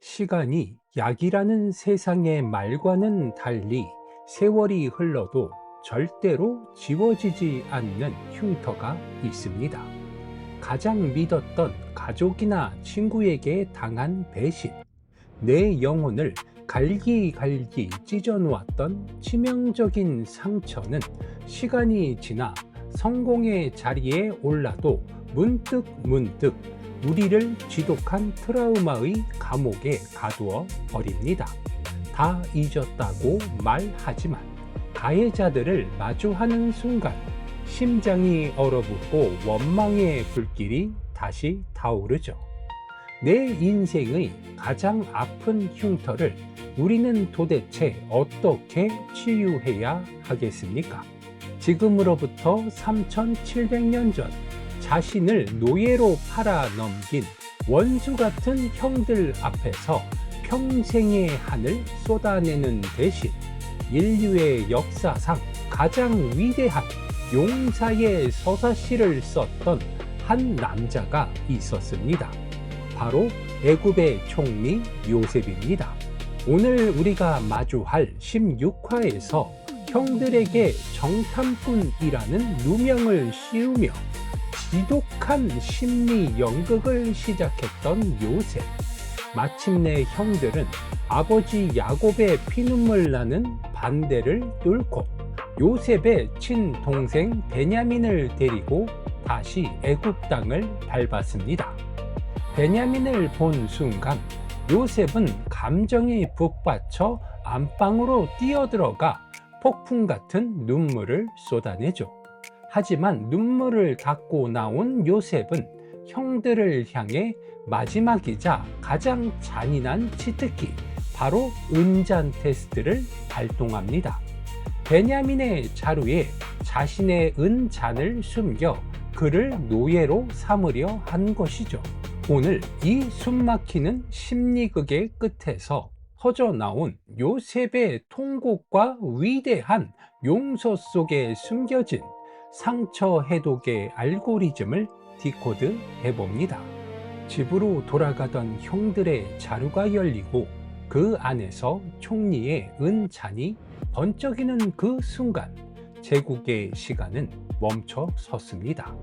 시간이 약이라는 세상의 말과는 달리 세월이 흘러도 절대로 지워지지 않는 흉터가 있습니다. 가장 믿었던 가족이나 친구에게 당한 배신, 내 영혼을 갈기갈기 찢어놓았던 치명적인 상처는 시간이 지나 성공의 자리에 올라도 문득문득 우리를 지독한 트라우마의 감옥에 가두어 버립니다. 다 잊었다고 말하지만 가해자들을 마주하는 순간 심장이 얼어붙고 원망의 불길이 다시 타오르죠. 내 인생의 가장 아픈 흉터를 우리는 도대체 어떻게 치유해야 하겠습니까? 지금으로부터 3700년 전 자신을 노예로 팔아넘긴 원수 같은 형들 앞에서 평생의 한을 쏟아내는 대신 인류의 역사상 가장 위대한 용사의 서사시를 썼던 한 남자가 있었습니다. 바로 애굽의 총리 요셉입니다. 오늘 우리가 마주할 16화에서 형들에게 정탐꾼이라는 누명을 씌우며 지독한 심리 연극을 시작했던 요셉. 마침내 형들은 아버지 야곱의 피눈물 나는 반대를 뚫고 요셉의 친동생 베냐민을 데리고 다시 애굽 땅을 밟았습니다. 베냐민을 본 순간 요셉은 감정이 북받쳐 안방으로 뛰어들어가 폭풍 같은 눈물을 쏟아내죠. 하지만 눈물을 닦고 나온 요셉은 형들을 향해 마지막이자 가장 잔인한 치트키, 바로 은잔 테스트를 발동합니다. 베냐민의 자루에 자신의 은잔을 숨겨 그를 노예로 삼으려 한 것이죠. 오늘 이 숨막히는 심리극의 끝에서 터져나온 요셉의 통곡과 위대한 용서 속에 숨겨진 상처 해독의 알고리즘을 디코드 해봅니다. 집으로 돌아가던 형들의 자루가 열리고 그 안에서 총리의 은잔이 번쩍이는 그 순간 제국의 시간은 멈춰 섰습니다.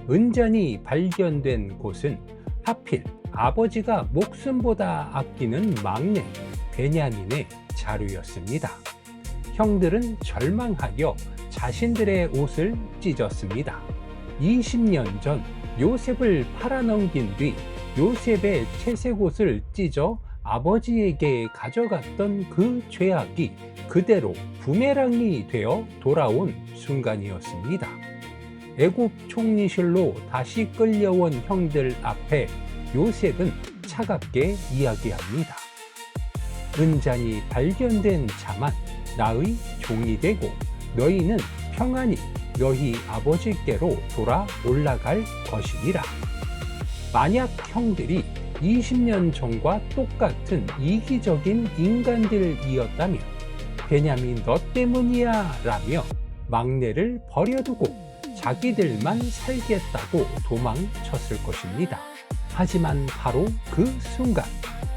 은잔이 발견된 곳은 하필 아버지가 목숨보다 아끼는 막내 베냐민의 자루였습니다. 형들은 절망하여 자신들의 옷을 찢었습니다. 20년 전 요셉을 팔아넘긴 뒤 요셉의 채색옷을 찢어 아버지에게 가져갔던 그 죄악이 그대로 부메랑이 되어 돌아온 순간이었습니다. 애굽 총리실로 다시 끌려온 형들 앞에 요셉은 차갑게 이야기합니다. 은잔이 발견된 자만 나의 종이 되고 너희는 평안히 너희 아버지께로 돌아 올라갈 것이니라. 만약 형들이 20년 전과 똑같은 이기적인 인간들이었다면 베냐민 너 때문이야 라며 막내를 버려두고 자기들만 살겠다고 도망쳤을 것입니다. 하지만 바로 그 순간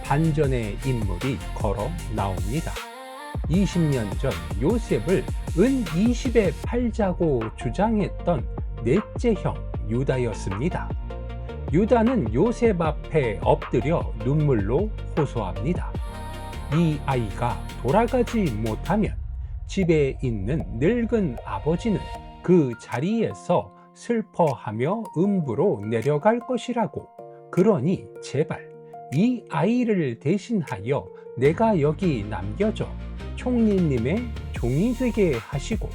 반전의 인물이 걸어 나옵니다. 20년 전 요셉을 은 20에 팔자고 주장했던 넷째 형 유다였습니다. 유다는 요셉 앞에 엎드려 눈물로 호소합니다. 이 아이가 돌아가지 못하면 집에 있는 늙은 아버지는 그 자리에서 슬퍼하며 음부로 내려갈 것이라고. 그러니 제발 이 아이를 대신하여 내가 여기 남겨져 총리님의 종이 되게 하시고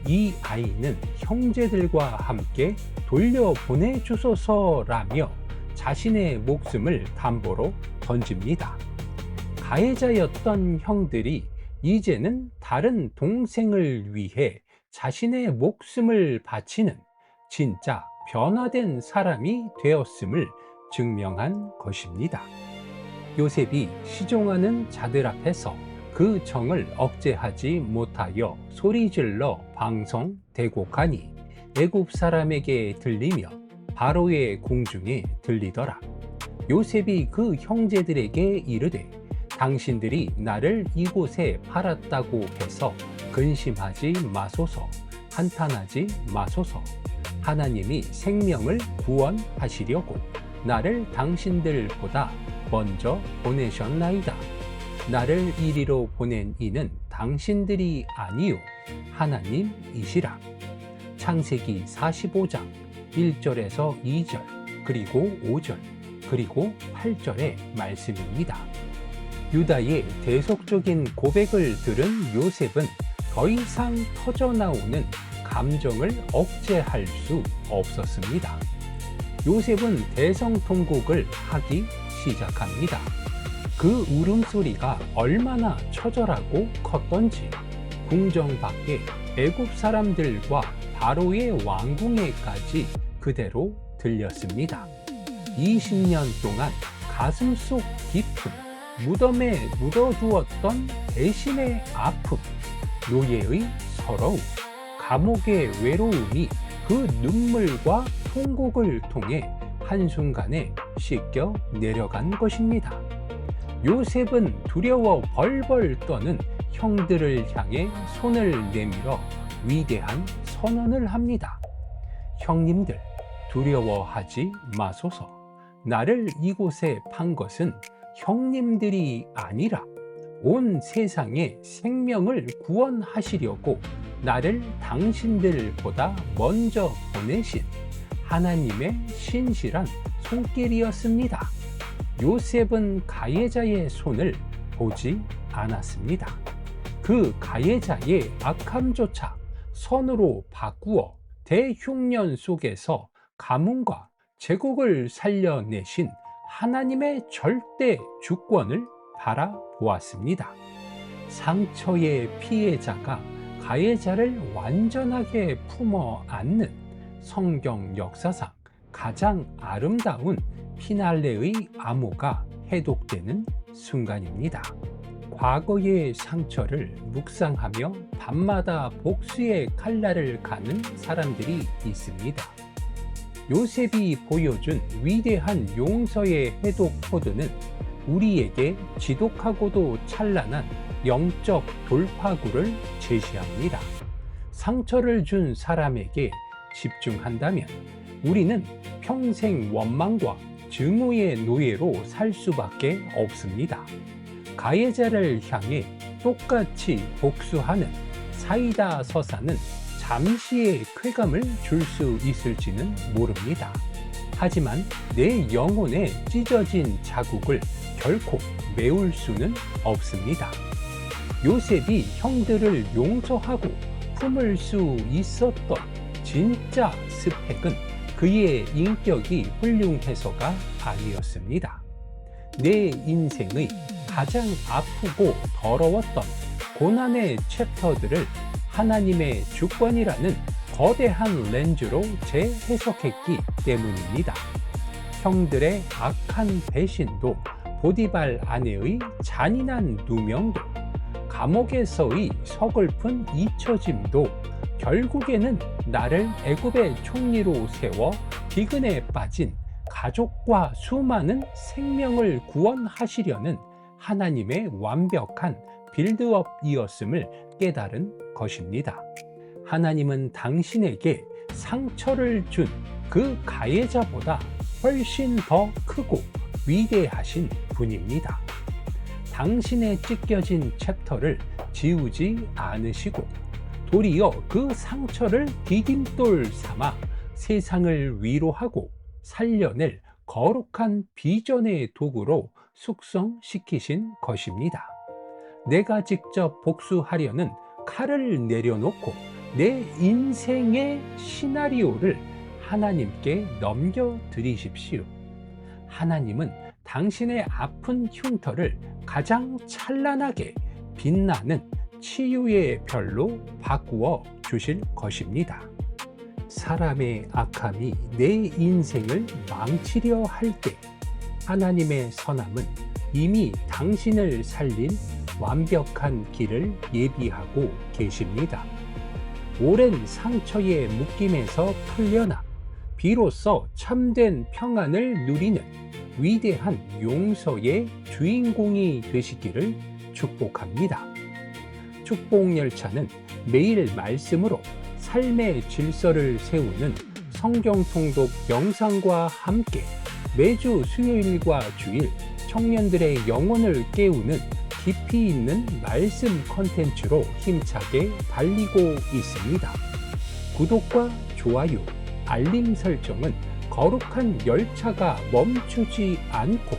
이 아이는 형제들과 함께 돌려보내 주소서라며 자신의 목숨을 담보로 던집니다. 가해자였던 형들이 이제는 다른 동생을 위해 자신의 목숨을 바치는 진짜 변화된 사람이 되었음을 증명한 것입니다. 요셉이 시종하는 자들 앞에서 그 정을 억제하지 못하여 소리질러 방송되고 가니 애굽 사람에게 들리며 바로의 궁중에 들리더라. 요셉이 그 형제들에게 이르되 당신들이 나를 이곳에 팔았다고 해서 근심하지 마소서, 한탄하지 마소서. 하나님이 생명을 구원하시려고 나를 당신들보다 먼저 보내셨나이다. 나를 이리로 보낸 이는 당신들이 아니요 하나님이시라. 창세기 45장 1절에서 2절, 그리고 5절, 그리고 8절의 말씀입니다. 유다의 대속적인 고백을 들은 요셉은 더 이상 터져나오는 감정을 억제할 수 없었습니다. 요셉은 대성통곡을 하기 시작합니다. 그 울음소리가 얼마나 처절하고 컸던지 궁정 밖에 애굽 사람들과 바로의 왕궁에까지 그대로 들렸습니다. 20년 동안 가슴속 깊은 무덤에 묻어두었던 배신의 아픔, 노예의 서러움, 감옥의 외로움이 그 눈물과 통곡을 통해 한순간에 씻겨 내려간 것입니다. 요셉은 두려워 벌벌 떠는 형들을 향해 손을 내밀어 위대한 선언을 합니다. 형님들, 두려워하지 마소서. 나를 이곳에 판 것은 형님들이 아니라 온 세상의 생명을 구원하시려고 나를 당신들보다 먼저 보내신 하나님의 신실한 손길이었습니다. 요셉은 가해자의 손을 보지 않았습니다. 그 가해자의 악함조차 선으로 바꾸어 대흉년 속에서 가문과 제국을 살려내신 하나님의 절대 주권을 바라보았습니다. 상처의 피해자가 가해자를 완전하게 품어 안는 성경 역사상 가장 아름다운 피날레의 암호가 해독되는 순간입니다. 과거의 상처를 묵상하며 밤마다 복수의 칼날을 가는 사람들이 있습니다. 요셉이 보여준 위대한 용서의 해독 코드는 우리에게 지독하고도 찬란한 영적 돌파구를 제시합니다. 상처를 준 사람에게 집중한다면 우리는 평생 원망과 증오의 노예로 살 수밖에 없습니다. 가해자를 향해 똑같이 복수하는 사이다 서사는 잠시의 쾌감을 줄 수 있을지는 모릅니다. 하지만 내 영혼에 찢어진 자국을 결코 메울 수는 없습니다. 요셉이 형들을 용서하고 품을 수 있었던 진짜 스펙은 그의 인격이 훌륭해서가 아니었습니다. 내 인생의 가장 아프고 더러웠던 고난의 챕터들을 하나님의 주권이라는 거대한 렌즈로 재해석했기 때문입니다. 형들의 악한 배신도, 보디발 아내의 잔인한 누명도, 감옥에서의 서글픈 잊혀짐도 결국에는 나를 애굽의 총리로 세워 기근에 빠진 가족과 수많은 생명을 구원하시려는 하나님의 완벽한 빌드업이었음을 깨달은 것입니다. 하나님은 당신에게 상처를 준 그 가해자보다 훨씬 더 크고 위대하신 분입니다. 당신의 찢겨진 챕터를 지우지 않으시고 도리어 그 상처를 디딤돌 삼아 세상을 위로하고 살려낼 거룩한 비전의 도구로 숙성시키신 것입니다. 내가 직접 복수하려는 칼을 내려놓고 내 인생의 시나리오를 하나님께 넘겨드리십시오. 하나님은 당신의 아픈 흉터를 가장 찬란하게 빛나는 치유의 별로 바꾸어 주실 것입니다. 사람의 악함이 내 인생을 망치려 할 때 하나님의 선함은 이미 당신을 살린 완벽한 길을 예비하고 계십니다. 오랜 상처의 묶임에서 풀려나 비로소 참된 평안을 누리는 위대한 용서의 주인공이 되시기를 축복합니다. 축복열차는 매일 말씀으로 삶의 질서를 세우는 성경 통독 영상과 함께 매주 수요일과 주일 청년들의 영혼을 깨우는 깊이 있는 말씀 컨텐츠로 힘차게 달리고 있습니다. 구독과 좋아요, 알림 설정은 거룩한 열차가 멈추지 않고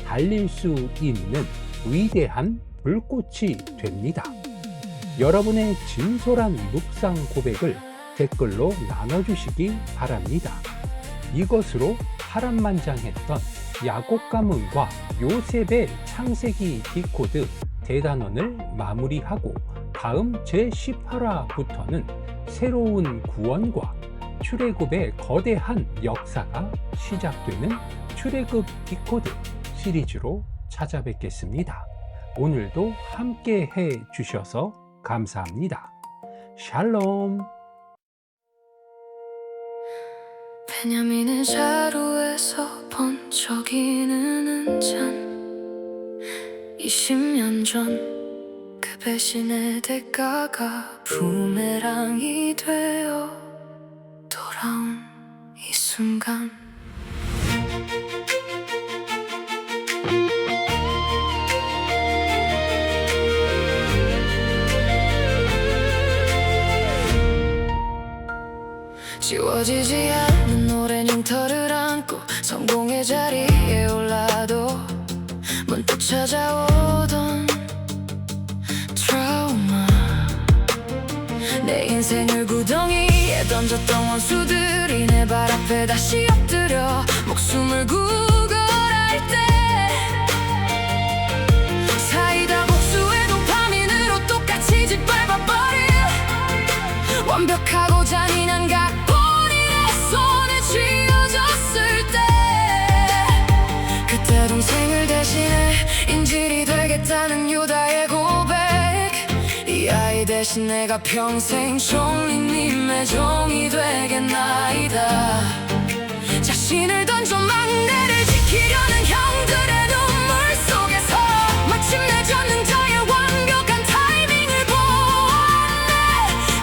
달릴 수 있는 위대한 불꽃이 됩니다. 여러분의 진솔한 묵상 고백을 댓글로 나눠주시기 바랍니다. 이것으로 파란만장했던 야곱 가문과 요셉의 창세기 디코드 대단원을 마무리하고 다음 제18화부터는 새로운 구원과 출애굽의 거대한 역사가 시작되는 출애굽 디코드 시리즈로 찾아뵙겠습니다. 오늘도 함께 해 주셔서 감사합니다. 샬롬. 베냐민의 자루에서 번쩍이는 은잔 20년 전 그 배신의 대가가 부메랑이 되어 돌아온 이 순간 지워지지 않는 오랜 흉터를 안고 성공의 자리에 올라도 문득 찾아오던 트라우마 내 인생을 구덩이에 던졌던 원수들이 내 발 앞에 다시 엎드려 목숨을 구걸할 때 사이다 복수의 도파민으로 똑같이 짓밟아버린 완벽하고 잔인한 각본이 내 손에 쥐어졌을 때 그때 동생을 대신해 인질이 되겠다는 유다의 고백 이 아이 대신 내가 평생 총리님의 종이 되겠나이다 자신을 던져 막내를 지키려는 형들의 눈물 속에서 마침내 전능자의 완벽한 타이밍을 보았네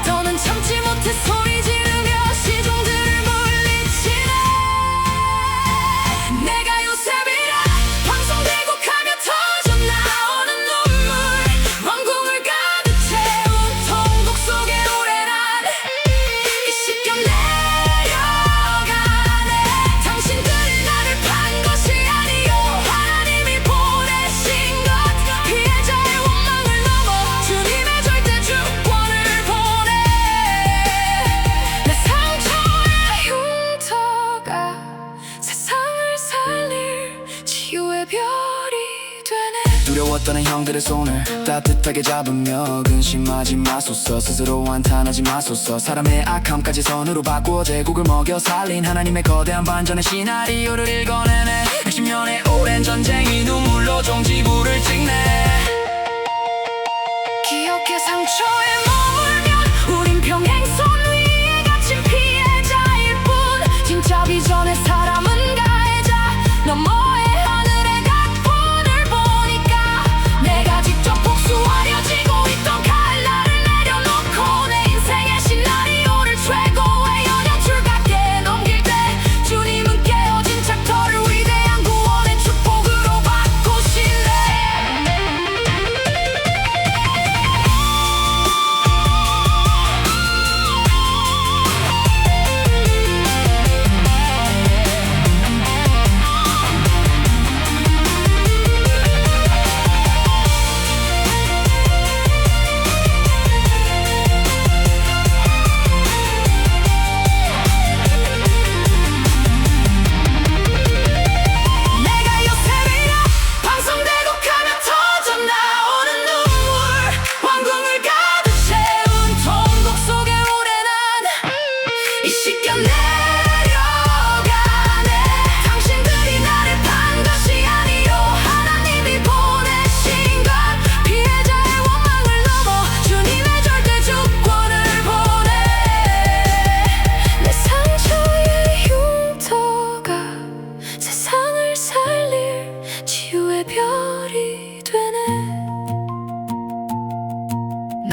더는 참지 못해 소리 지르며 시종들을 물리치네 내가 요셉이라 방송대곡하며 터져나오는 눈물 왕궁을 가득 채운 통곡 속에 오래난 이 시간 내려가네 당신들이 나를 판 것이 아니요 하나님이 보내신 것 피해자의 원망을 넘어 주님의 절대 주권을 보내 내 상처의 흉터가 세상을 살릴 치유의 별이 되네 두려웠던 형들의 손을 따뜻하게 잡으며 근심하지 마소서 스스로 한탄하지 마소서 사람의 악함까지 선으로 바꾸어 제국을 먹여 살린 하나님의 거대한 반전의 시나리오를 읽어내네 10년의 오랜 전쟁이 눈물로 종지부를 찍네 기억의 상처에 머물면 우린 평행선 위에 갇힌 피해자일 뿐 진짜 비전의 사람은 가해자 너머의 하늘의 각본을 보니까 내가 직접 복수하려 지고 있던 칼날을 내려놓고 내 인생의 시나리오를 최고의 연연출답게 넘길 때 주님은 깨어진 챕터를 위대한 구원의 축복으로 바꾸시네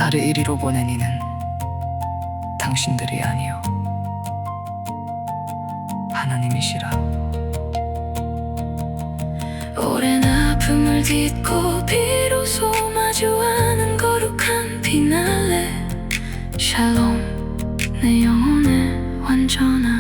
나를 이리로 보낸 이는 당신들이 아니요 하나님이시라. 오랜 아픔을 딛고 비로소 마주하는 거룩한 피날레. 샬롬 내 영혼의 완전한